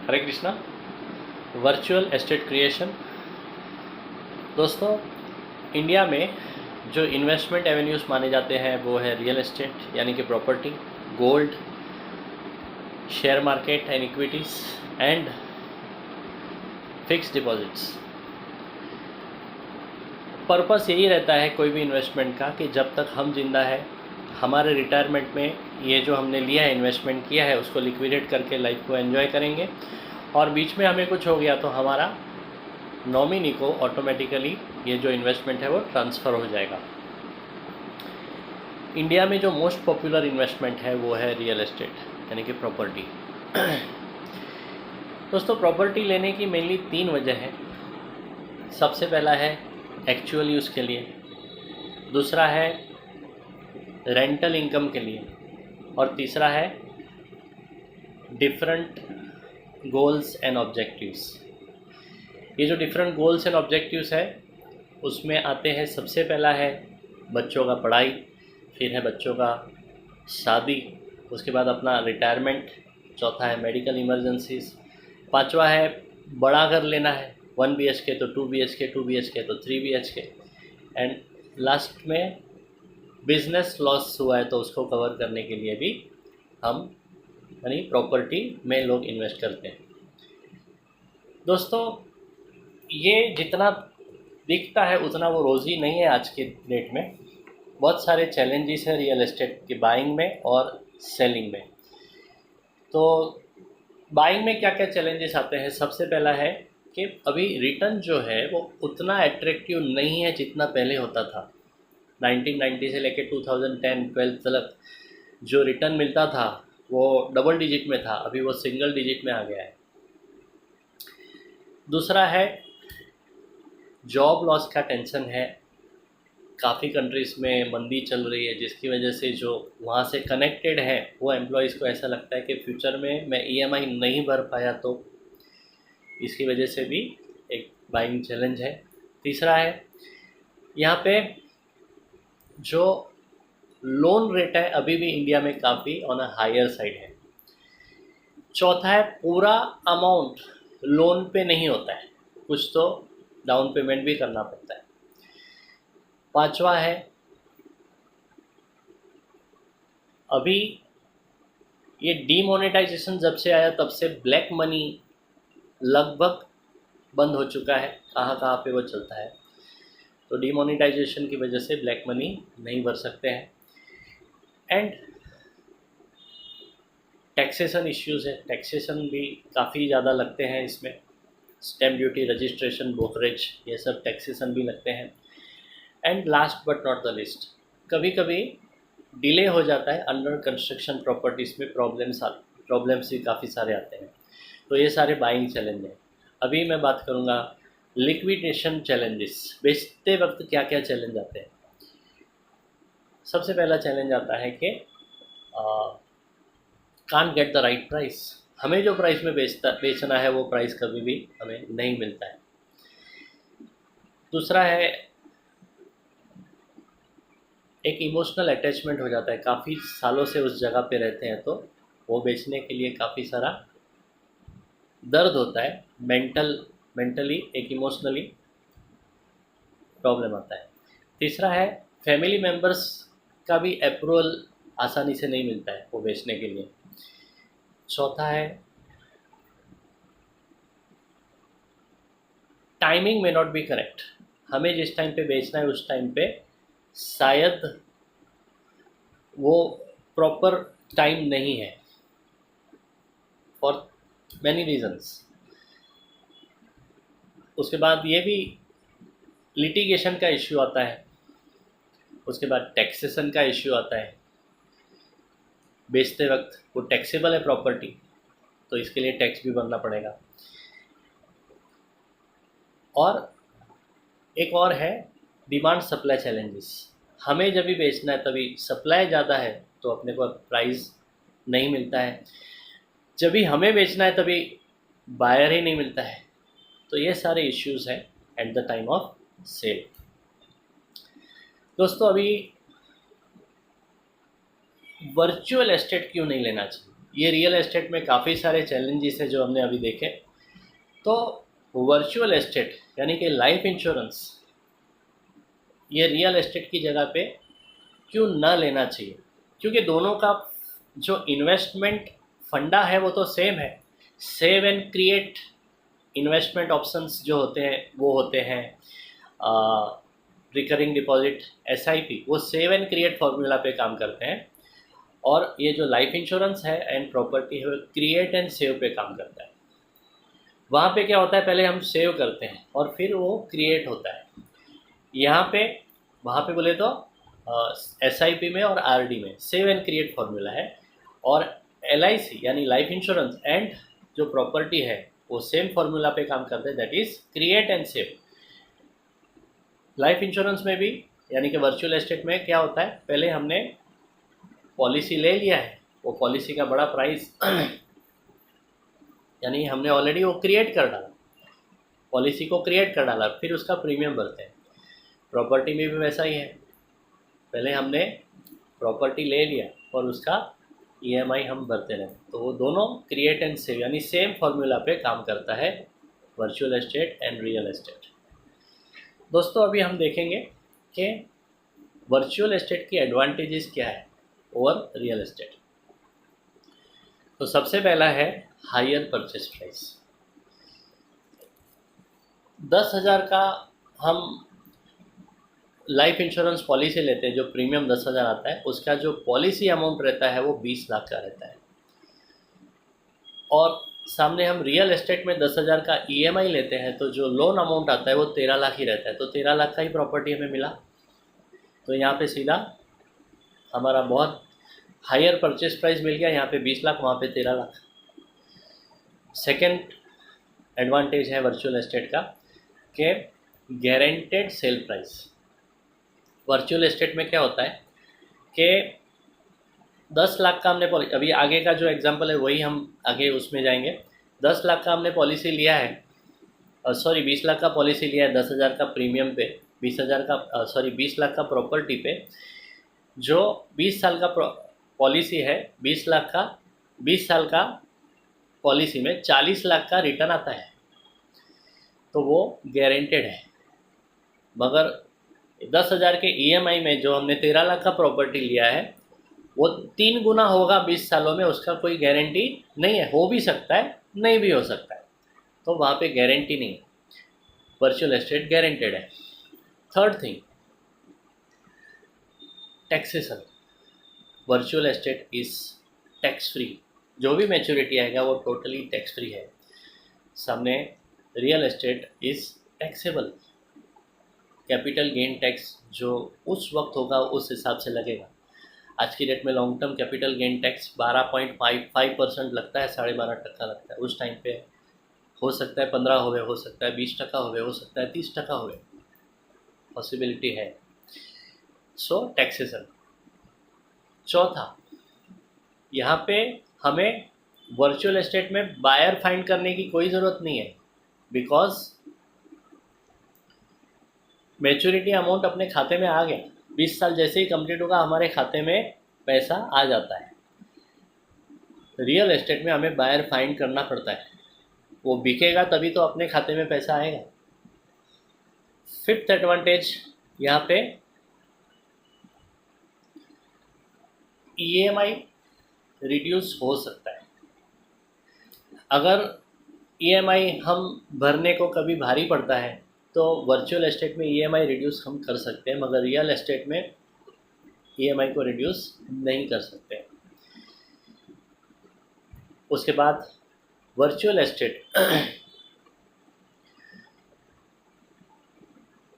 हरे Krishna. Virtual estate creation. दोस्तों, India में जो इन्वेस्टमेंट एवेन्यूज़ माने जाते हैं वो है रियल एस्टेट यानी कि property, gold, share market and equities and fixed deposits. Purpose यही रहता है कोई भी इन्वेस्टमेंट का कि जब तक हम जिंदा है, हमारे रिटायरमेंट में ये जो हमने लिया है, इन्वेस्टमेंट किया है, उसको लिक्विडेट करके लाइफ को एंजॉय करेंगे और बीच में हमें कुछ हो गया तो हमारा नॉमिनी को ऑटोमेटिकली ये जो इन्वेस्टमेंट है वो ट्रांसफ़र हो जाएगा। इंडिया में जो मोस्ट पॉपुलर इन्वेस्टमेंट है वो है रियल एस्टेट यानी कि प्रॉपर्टी। दोस्तों, प्रॉपर्टी लेने की मेनली 3 वजह है। सबसे पहला है एक्चुअल यूज़ के लिए, दूसरा है रेंटल इनकम के लिए और तीसरा है डिफरेंट गोल्स एंड ऑब्जेक्टिव्स। ये जो डिफरेंट गोल्स एंड ऑब्जेक्टिव्स है उसमें आते हैं, सबसे पहला है बच्चों का पढ़ाई, फिर है बच्चों का शादी, उसके बाद अपना रिटायरमेंट, चौथा है मेडिकल इमरजेंसीज, पांचवा है बड़ा घर लेना है, 1 BHK तो 2 BHK, 2 BHK तो 3 BHK, एंड लास्ट में बिजनेस लॉस हुआ है तो उसको कवर करने के लिए भी हम यानी प्रॉपर्टी में लोग इन्वेस्ट करते हैं। दोस्तों, ये जितना दिखता है उतना वो रोज़ी नहीं है। आज के डेट में बहुत सारे चैलेंजेस हैं रियल एस्टेट के बाइंग में और सेलिंग में। तो बाइंग में क्या क्या चैलेंजेस आते हैं? सबसे पहला है कि अभी रिटर्न जो है वो उतना एट्रैक्टिव नहीं है जितना पहले होता था। 1990 से लेकर 2010-12 तक जो रिटर्न मिलता था वो डबल डिजिट में था, अभी वो सिंगल डिजिट में आ गया है। दूसरा है जॉब लॉस का टेंशन है। काफ़ी कंट्रीज़ में मंदी चल रही है जिसकी वजह से जो वहाँ से कनेक्टेड है वो एम्प्लॉयज़ को ऐसा लगता है कि फ्यूचर में मैं EMI नहीं भर पाया तो इसकी वजह से भी एक बाइंग चैलेंज है। तीसरा है यहाँ पे जो लोन रेट है अभी भी इंडिया में काफ़ी ऑन अ हायर साइड है। चौथा है पूरा अमाउंट लोन पे नहीं होता है, कुछ तो डाउन पेमेंट भी करना पड़ता है। पांचवा है अभी ये डीमोनेटाइजेशन जब से आया तब से ब्लैक मनी लगभग बंद हो चुका है। कहाँ कहाँ पे वो चलता है, तो डीमोनेटाइजेशन की वजह से ब्लैक मनी नहीं भर सकते हैं। एंड टैक्सेशन इश्यूज़ है, टैक्सेशन भी काफ़ी ज़्यादा लगते हैं इसमें। स्टैम्प ड्यूटी, रजिस्ट्रेशन, ब्रोकरेज, ये सब टैक्सेशन भी लगते हैं। And last but not the list, कभी कभी डिले हो जाता है अंडर कंस्ट्रक्शन प्रॉपर्टीज़ में, प्रॉब्लम्स भी काफ़ी सारे आते हैं। तो ये सारे बाइंग चैलेंज हैं। अभी मैं बात करूँगा लिक्विडेशन चैलेंजेस। बेचते वक्त क्या क्या चैलेंज आते हैं? सबसे पहला चैलेंज आता है कि can't get the right price. हमें जो प्राइस में बेचना है वो प्राइस कभी भी हमें नहीं मिलता है। दूसरा है एक इमोशनल अटैचमेंट हो जाता है, काफ़ी सालों से उस जगह पे रहते हैं तो वो बेचने के लिए काफ़ी सारा दर्द होता है, मेंटली एक इमोशनली प्रॉब्लम आता है। तीसरा है फैमिली मेम्बर्स का भी अप्रूवल आसानी से नहीं मिलता है वो बेचने के लिए। चौथा है टाइमिंग में नॉट बी करेक्ट। हमें जिस टाइम पे बेचना है उस टाइम पे शायद वो प्रॉपर टाइम नहीं है, फॉर मैनी रीजंस। उसके बाद ये भी लिटिगेशन का इश्यू आता है। उसके बाद टैक्सेशन का इश्यू आता है। बेचते वक्त वो टैक्सेबल है प्रॉपर्टी तो इसके लिए टैक्स भी भरना पड़ेगा। और एक और है डिमांड सप्लाई चैलेंजेस। हमें जब भी बेचना है तभी सप्लाई ज़्यादा है तो अपने को प्राइस नहीं मिलता है, जब भी हमें बेचना है तभी बायर ही नहीं मिलता है। तो ये सारे इश्यूज़ हैं at the time of sale. दोस्तों, अभी वर्चुअल एस्टेट क्यों नहीं लेना चाहिए ये रियल एस्टेट में काफ़ी सारे चैलेंजेस हैं जो हमने अभी देखे। तो वर्चुअल एस्टेट यानी कि लाइफ इंश्योरेंस ये रियल एस्टेट की जगह पे क्यों ना लेना चाहिए, क्योंकि दोनों का जो इन्वेस्टमेंट फंडा है वो तो सेम है। Save and create investment options जो होते हैं वो होते हैं रिकरिंग डिपॉजिट, एसआईपी, वो सेव एंड क्रिएट फार्मूला पे काम करते हैं। और ये जो लाइफ इंश्योरेंस है एंड प्रॉपर्टी है वो क्रिएट एंड सेव पे काम करता है। वहाँ पे क्या होता है, पहले हम सेव करते हैं और फिर वो क्रिएट होता है। यहाँ पे वहाँ पे बोले तो एसआईपी में और आरडी में सेव एंड क्रिएट फार्मूला है, और एलआईसी यानी लाइफ इंश्योरेंस एंड जो प्रॉपर्टी है वो सेम फार्मूला पे काम करते हैं, that is create and save. Life insurance में भी यानी कि वर्चुअल एस्टेट में क्या होता है, पहले हमने पॉलिसी ले लिया है, वो पॉलिसी का बड़ा प्राइस यानी हमने ऑलरेडी वो क्रिएट कर डाला, पॉलिसी को क्रिएट कर डाला, फिर उसका प्रीमियम भरते हैं। प्रॉपर्टी में भी वैसा ही है, पहले हमने प्रॉपर्टी ले लिया और उसका ईएमआई हम भरते रहे। तो वो दोनों क्रिएट एंड सेव यानी सेम फार्मूला पे काम करता है, virtual estate and real estate. दोस्तों अभी हम देखेंगे कि वर्चुअल एस्टेट की एडवांटेजेस क्या है ओवर रियल एस्टेट। तो सबसे पहला है हायर परचेस प्राइस। 10,000 का हम लाइफ इंश्योरेंस पॉलिसी लेते हैं, जो प्रीमियम 10,000 आता है, उसका जो पॉलिसी अमाउंट रहता है वो 20 लाख का रहता है। और सामने हम रियल एस्टेट में 10,000 का ईएमआई लेते हैं, तो जो लोन अमाउंट आता है वो 13 लाख ही रहता है। तो 13 लाख का ही प्रॉपर्टी हमें मिला। तो यहाँ पे सीधा हमारा बहुत हायर परचेस प्राइस मिल गया, यहाँ पे 20 लाख, वहाँ पे 13 लाख। सेकेंड एडवांटेज है वर्चुअल एस्टेट का कि guaranteed sale price. Virtual estate में क्या होता है कि 10 लाख का हमने पॉलिसी, अभी आगे का जो एग्जांपल है वही हम आगे उसमें जाएंगे। 10 लाख का हमने पॉलिसी लिया है, 20 लाख का पॉलिसी लिया है 10,000 का प्रीमियम पे, 20 लाख का प्रॉपर्टी पे। जो 20 साल का पॉलिसी है, 20 लाख का 20 साल का पॉलिसी में 40 लाख का रिटर्न आता है, तो वो गारंटेड है। मगर 10,000 के ईएमआई में जो हमने 13 लाख का प्रॉपर्टी लिया है वो 3 गुना होगा 20 सालों में, उसका कोई गारंटी नहीं है। हो भी सकता है, नहीं भी हो सकता है, तो वहाँ पे गारंटी नहीं है। वर्चुअल एस्टेट गारंटेड है। Third thing, taxation. Virtual estate is tax free, जो भी मैच्योरिटी आएगा वो टोटली टैक्स फ्री है। सामने real estate is taxable. Capital gain tax जो उस वक्त होगा उस हिसाब से लगेगा। आज की डेट में long term capital gain tax 12.55% लगता है, 12.5% लगता है। उस टाइम पे हो सकता है 15 होवे, हो सकता है 20% होवे, हो सकता है 30% होवे, पॉसिबिलिटी है। सो टैक्सेशन। चौथा, यहाँ पे हमें वर्चुअल एस्टेट में बायर फाइंड करने की कोई ज़रूरत नहीं है, बिकॉज मैच्योरिटी अमाउंट अपने खाते में आ गया। 20 साल जैसे ही कंप्लीट होगा हमारे खाते में पैसा आ जाता है। रियल एस्टेट में हमें बायर फाइंड करना पड़ता है, वो बिकेगा तभी तो अपने खाते में पैसा आएगा। फिफ्थ एडवांटेज यहाँ पे ईएमआई रिड्यूस हो सकता है। अगर ईएमआई हम भरने को कभी भारी पड़ता है तो वर्चुअल एस्टेट में ईएमआई रिड्यूस हम कर सकते हैं, मगर रियल एस्टेट में ईएमआई को रिड्यूस नहीं कर सकते। उसके बाद वर्चुअल एस्टेट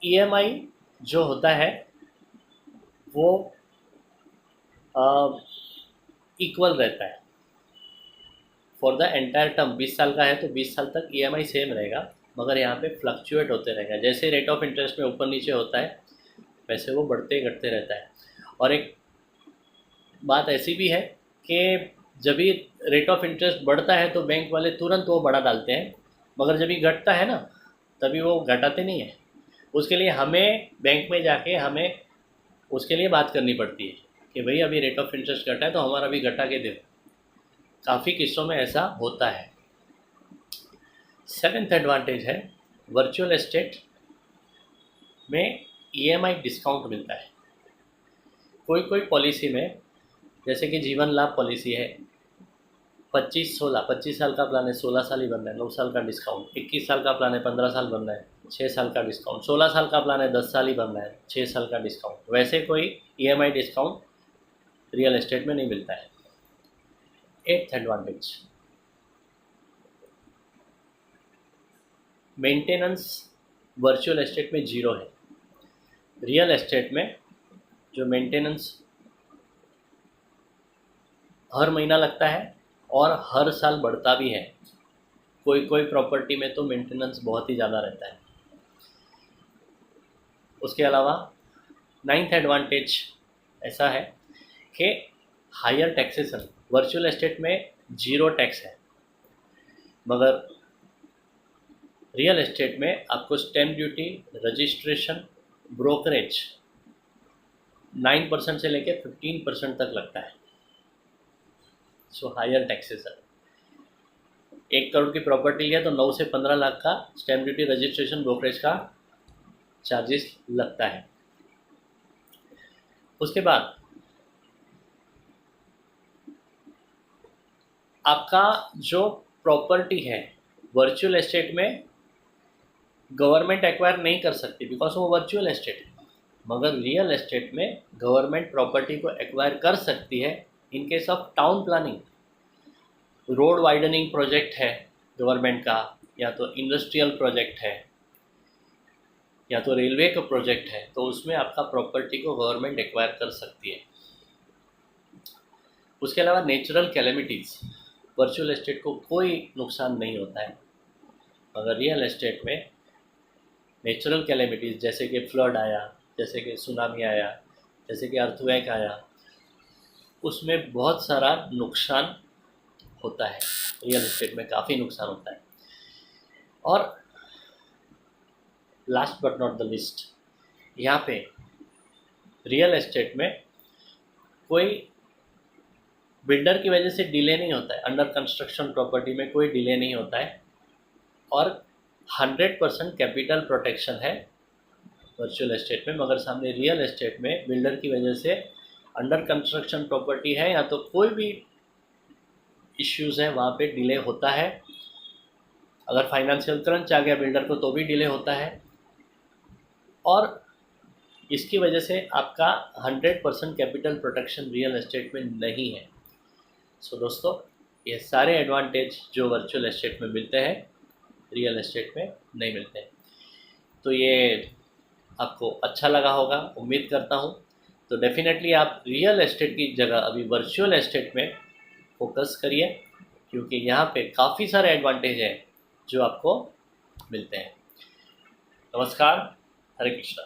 ईएमआई जो होता है वो इक्वल रहता है फॉर द एंटायर टर्म। 20 साल का है तो 20 साल तक ईएमआई सेम रहेगा, मगर यहाँ पे फ्लक्चुएट होते रहेगा। जैसे रेट ऑफ इंटरेस्ट में ऊपर नीचे होता है वैसे वो बढ़ते घटते रहता है। और एक बात ऐसी भी है कि जब भी रेट ऑफ इंटरेस्ट बढ़ता है तो बैंक वाले तुरंत वो बढ़ा डालते हैं, मगर जब भी घटता है ना तभी वो घटाते नहीं है। उसके लिए हमें बैंक में जाके हमें उसके लिए बात करनी पड़ती है कि भाई अभी रेट ऑफ इंटरेस्ट घटा है तो हमारा भी घटा के दो। काफ़ी किस्सों में ऐसा होता है। सेवेंथ एडवांटेज है वर्चुअल एस्टेट में ईएमआई डिस्काउंट मिलता है। कोई कोई पॉलिसी में, जैसे कि जीवन लाभ पॉलिसी है, 25 साल का प्लान है, 16 साल ही बनना है, 9 साल का डिस्काउंट। 21 साल का प्लान है, 15 साल बनना है, 6 साल का डिस्काउंट। 16 साल का प्लान है, 10 साल ही बनना है, 6 साल का डिस्काउंट। वैसे कोई ईएमआई डिस्काउंट रियल एस्टेट में नहीं मिलता है। Eighth advantage, maintenance virtual estate में जीरो है। रियल एस्टेट में जो मेंटेनेंस हर महीना लगता है और हर साल बढ़ता भी है। कोई कोई प्रॉपर्टी में तो मेंटेनेंस बहुत ही ज़्यादा रहता है। उसके अलावा नाइन्थ एडवांटेज ऐसा है कि हायर टैक्सेशन। वर्चुअल एस्टेट में जीरो टैक्स है, मगर रियल एस्टेट में आपको स्टैम्प ड्यूटी, रजिस्ट्रेशन, ब्रोकरेज 9% से लेकर 15% तक लगता है। So higher taxation. 1 करोड़ की प्रॉपर्टी है तो 9 से 15 लाख का स्टैम्प ड्यूटी, रजिस्ट्रेशन, ब्रोकरेज का चार्जेस लगता है। उसके बाद आपका जो प्रॉपर्टी है वर्चुअल एस्टेट में गवर्नमेंट एक्वायर नहीं कर सकती, बिकॉज वो वर्चुअल एस्टेट है। मगर रियल एस्टेट में गवर्नमेंट प्रॉपर्टी को एक्वायर कर सकती है in case of town planning. Road widening project है गवर्नमेंट का, या तो इंडस्ट्रियल प्रोजेक्ट है, या तो रेलवे का प्रोजेक्ट है, तो उसमें आपका प्रॉपर्टी को गवर्नमेंट एक्वायर कर सकती है। उसके अलावा नेचुरल कैलेमिटीज़, वर्चुअल एस्टेट को कोई नुकसान नहीं होता है, मगर रियल एस्टेट में नेचुरल कैलेमिटीज़ जैसे कि फ्लड आया, जैसे कि सुनामी आया, जैसे कि अर्थक्वेक आया, उसमें बहुत सारा नुकसान होता है। रियल एस्टेट में काफ़ी नुकसान होता है। और last but not the list, यहाँ पे रियल एस्टेट में कोई बिल्डर की वजह से डिले नहीं होता है। अंडर कंस्ट्रक्शन प्रॉपर्टी में कोई डिले नहीं होता है और 100% कैपिटल प्रोटेक्शन है वर्चुअल एस्टेट में। मगर सामने रियल एस्टेट में बिल्डर की वजह से अंडर कंस्ट्रक्शन प्रॉपर्टी है या तो कोई भी इश्यूज़ है, वहाँ पे डिले होता है। अगर फाइनेंशियल क्रंच आ गया बिल्डर को तो भी डिले होता है, और इसकी वजह से आपका 100% कैपिटल प्रोटेक्शन रियल एस्टेट में नहीं है। सो दोस्तों, ये सारे एडवांटेज जो वर्चुअल एस्टेट में मिलते हैं रियल एस्टेट में नहीं मिलते हैं। तो ये आपको अच्छा लगा होगा, उम्मीद करता हूँ। तो डेफिनेटली आप रियल एस्टेट की जगह अभी वर्चुअल एस्टेट में फोकस करिए, क्योंकि यहाँ पे काफ़ी सारे एडवांटेज हैं जो आपको मिलते हैं। नमस्कार, हरे कृष्णा।